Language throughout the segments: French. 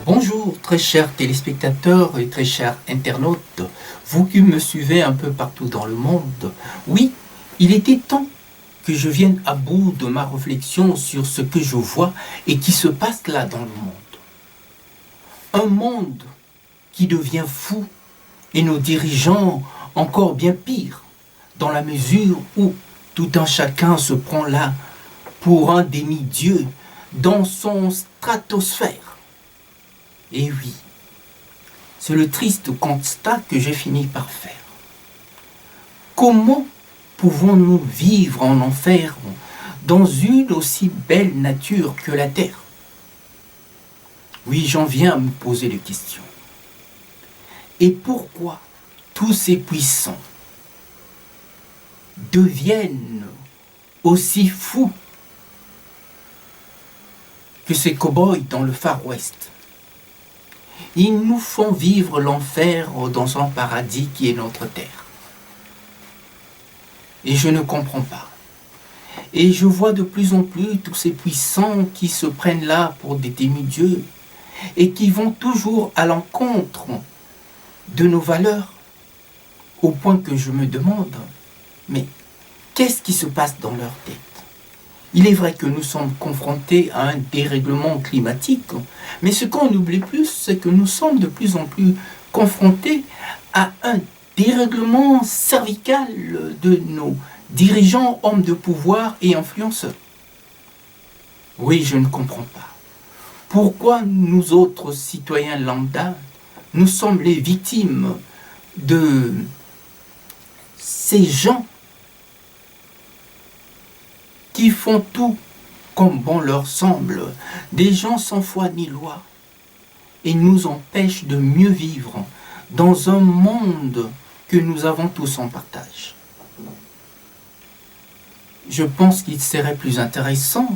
Bonjour très chers téléspectateurs et très chers internautes, vous qui me suivez un peu partout dans le monde. Oui, il était temps que je vienne à bout de ma réflexion sur ce que je vois et qui se passe là dans le monde. Un monde qui devient fou et nos dirigeants encore bien pire, dans la mesure où tout un chacun se prend là pour un demi-dieu dans son stratosphère. Et oui, c'est le triste constat que j'ai fini par faire. Comment pouvons-nous vivre en enfer dans une aussi belle nature que la terre? Oui, j'en viens à me poser des questions. Et pourquoi tous ces puissants deviennent aussi fous que ces cow-boys dans le Far West? Ils nous font vivre l'enfer dans un paradis qui est notre terre. Et je ne comprends pas. Et je vois de plus en plus tous ces puissants qui se prennent là pour des demi-dieux et qui vont toujours à l'encontre de nos valeurs, au point que je me demande, mais qu'est-ce qui se passe dans leur tête? Il est vrai que nous sommes confrontés à un dérèglement climatique, mais ce qu'on oublie plus, c'est que nous sommes de plus en plus confrontés à un dérèglement cervical de nos dirigeants, hommes de pouvoir et influenceurs. Oui, je ne comprends pas. Pourquoi nous autres citoyens lambda, nous sommes les victimes de ces gens qui font tout comme bon leur semble, des gens sans foi ni loi, et nous empêchent de mieux vivre dans un monde que nous avons tous en partage. Je pense qu'il serait plus intéressant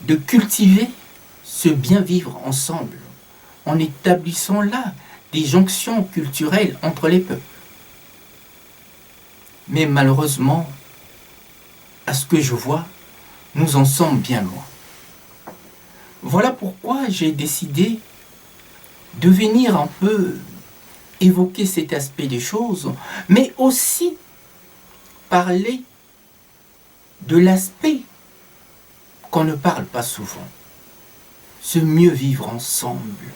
de cultiver ce bien vivre ensemble, en établissant là des jonctions culturelles entre les peuples. Mais malheureusement, à ce que je vois, nous en sommes bien loin. Voilà pourquoi j'ai décidé de venir un peu évoquer cet aspect des choses, mais aussi parler de l'aspect qu'on ne parle pas souvent. Ce mieux vivre ensemble,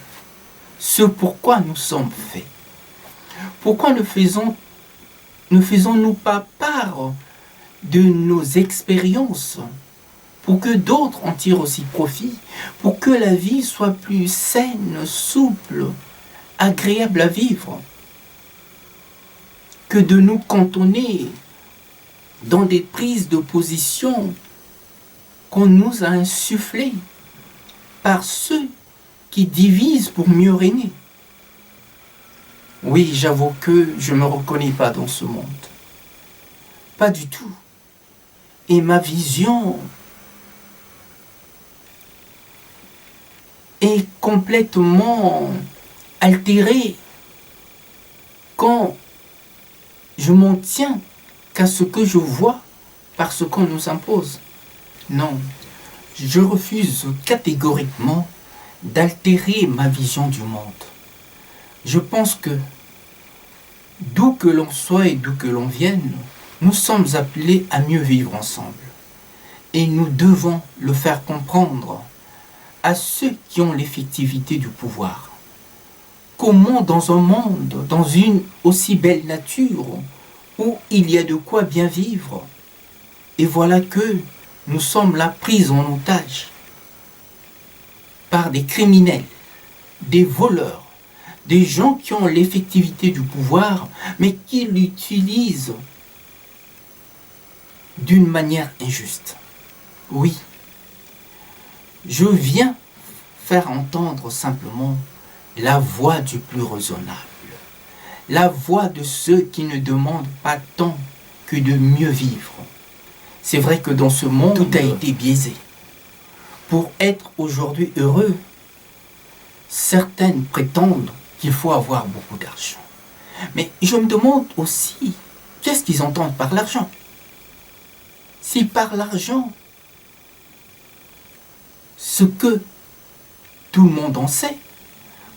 ce pourquoi nous sommes faits. Pourquoi ne faisons-nous pas part de nos expériences pour que d'autres en tirent aussi profit, pour que la vie soit plus saine, souple, agréable à vivre, que de nous cantonner dans des prises de position qu'on nous a insufflées par ceux qui divisent pour mieux régner. Oui, j'avoue que je ne me reconnais pas dans ce monde. Pas du tout. Et ma vision est complètement altérée quand je m'en tiens qu'à ce que je vois parce qu'on nous impose. Non, je refuse catégoriquement d'altérer ma vision du monde. Je pense que d'où que l'on soit et d'où que l'on vienne, nous sommes appelés à mieux vivre ensemble. Et nous devons le faire comprendre à ceux qui ont l'effectivité du pouvoir. Comment dans un monde, dans une aussi belle nature, où il y a de quoi bien vivre, et voilà que nous sommes là pris en otage par des criminels, des voleurs, des gens qui ont l'effectivité du pouvoir, mais qui l'utilisent d'une manière injuste. Oui, je viens faire entendre simplement la voix du plus raisonnable, la voix de ceux qui ne demandent pas tant que de mieux vivre. C'est vrai que dans ce monde, tout a été biaisé. Pour être aujourd'hui heureux, certaines prétendent qu'il faut avoir beaucoup d'argent. Mais je me demande aussi qu'est-ce qu'ils entendent par l'argent? Si par l'argent, ce que tout le monde en sait,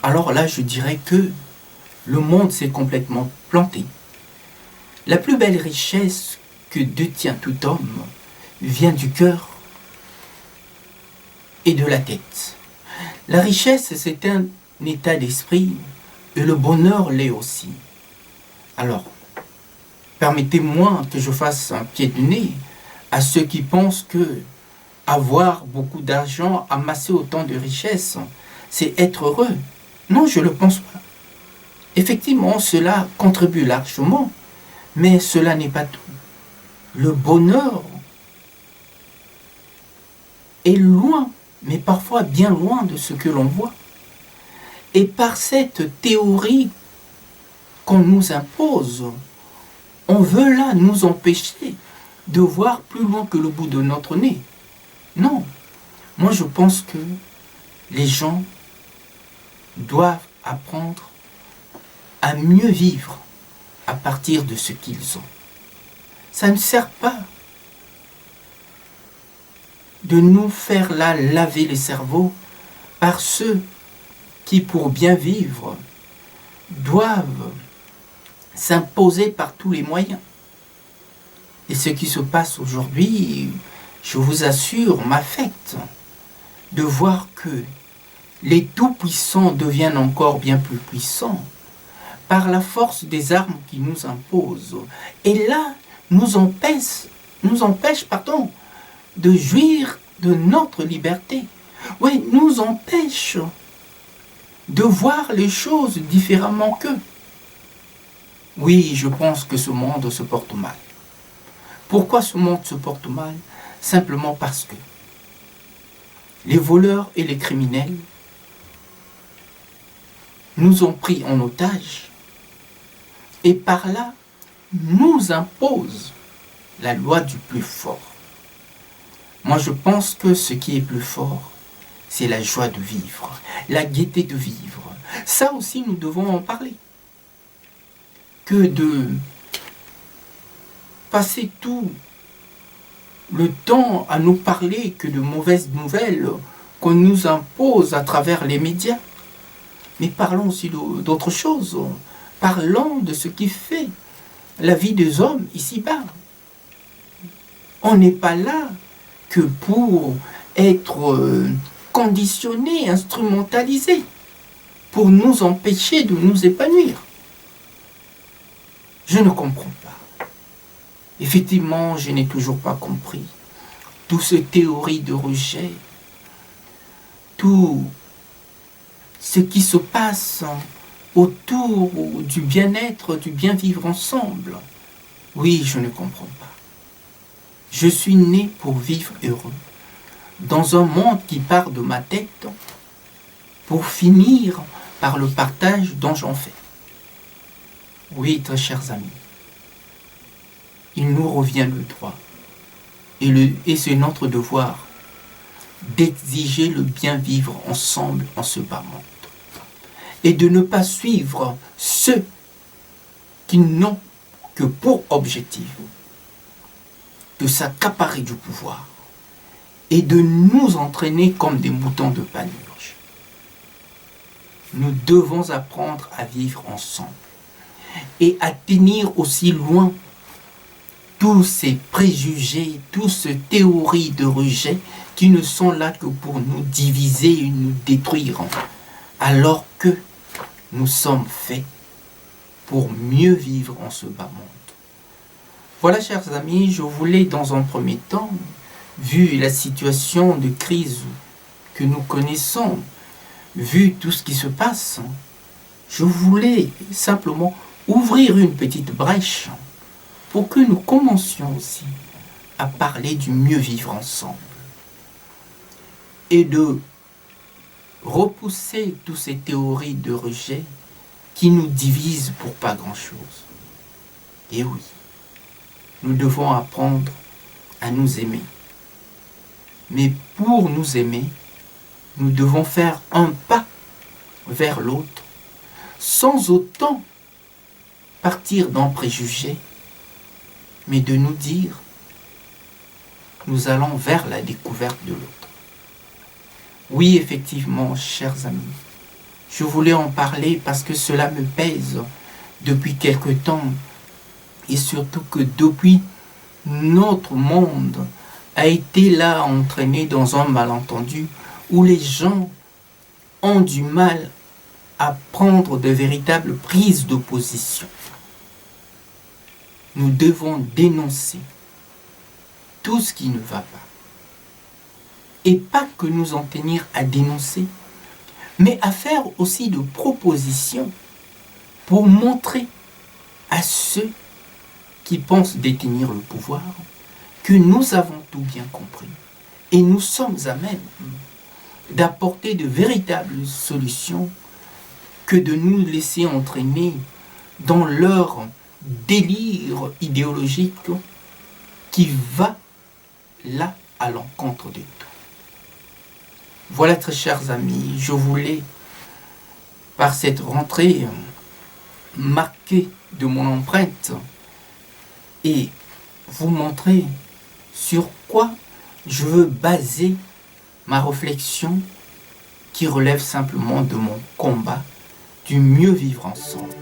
alors là, je dirais que le monde s'est complètement planté. La plus belle richesse que détient tout homme vient du cœur et de la tête. La richesse, c'est un état d'esprit et le bonheur l'est aussi. Alors, permettez-moi que je fasse un pied de nez à ceux qui pensent que avoir beaucoup d'argent, amasser autant de richesses, c'est être heureux. Non, je ne le pense pas. Effectivement, cela contribue largement, mais cela n'est pas tout. Le bonheur est loin, mais parfois bien loin de ce que l'on voit. Et par cette théorie qu'on nous impose, on veut là nous empêcher de voir plus loin que le bout de notre nez. Non, moi je pense que les gens doivent apprendre à mieux vivre à partir de ce qu'ils ont. Ça ne sert pas de nous faire là laver les cerveaux par ceux qui, pour bien vivre, doivent s'imposer par tous les moyens. Et ce qui se passe aujourd'hui, je vous assure, m'affecte de voir que les tout-puissants deviennent encore bien plus puissants par la force des armes qui nous imposent. Et là, nous empêche, de jouir de notre liberté. Oui, nous empêche de voir les choses différemment qu'eux. Oui, je pense que ce monde se porte mal. Pourquoi ce monde se porte mal? Simplement parce que les voleurs et les criminels nous ont pris en otage et par là nous imposent la loi du plus fort. Moi je pense que ce qui est plus fort, c'est la joie de vivre, la gaieté de vivre. Ça aussi nous devons en parler. Que de passer tout le temps à nous parler que de mauvaises nouvelles qu'on nous impose à travers les médias. Mais parlons aussi d'autre chose. Parlons de ce qui fait la vie des hommes ici-bas. On n'est pas là que pour être conditionné, instrumentalisé, pour nous empêcher de nous épanouir. Je ne comprends pas. Effectivement, je n'ai toujours pas compris toute cette théorie de rejet, tout ce qui se passe autour du bien-être, du bien-vivre ensemble. Oui, je ne comprends pas. Je suis né pour vivre heureux, dans un monde qui part de ma tête, pour finir par le partage dont j'en fais. Oui, très chers amis, il nous revient le droit, et c'est notre devoir d'exiger le bien vivre ensemble en ce bas monde, et de ne pas suivre ceux qui n'ont que pour objectif de s'accaparer du pouvoir et de nous entraîner comme des moutons de panurge. Nous devons apprendre à vivre ensemble et à tenir aussi loin tous ces préjugés, toutes ces théories de rejet qui ne sont là que pour nous diviser et nous détruire, alors que nous sommes faits pour mieux vivre en ce bas monde. Voilà, chers amis, je voulais dans un premier temps, vu la situation de crise que nous connaissons, vu tout ce qui se passe, je voulais simplement ouvrir une petite brèche pour que nous commencions aussi à parler du mieux vivre ensemble et de repousser toutes ces théories de rejet qui nous divisent pour pas grand-chose. Et oui, nous devons apprendre à nous aimer. Mais pour nous aimer, nous devons faire un pas vers l'autre sans autant partir dans préjugés mais de nous dire, nous allons vers la découverte de l'autre. Oui, effectivement, chers amis, je voulais en parler parce que cela me pèse depuis quelque temps et surtout que depuis notre monde a été là entraîné dans un malentendu où les gens ont du mal à prendre de véritables prises de position. Nous devons dénoncer tout ce qui ne va pas. Et pas que nous en tenir à dénoncer, mais à faire aussi de propositions pour montrer à ceux qui pensent détenir le pouvoir que nous avons tout bien compris et nous sommes à même d'apporter de véritables solutions que de nous laisser entraîner dans leur délire idéologique qui va là à l'encontre de tout. Voilà, très chers amis, je voulais, par cette rentrée, marquer de mon empreinte et vous montrer sur quoi je veux baser ma réflexion qui relève simplement de mon combat du mieux vivre ensemble.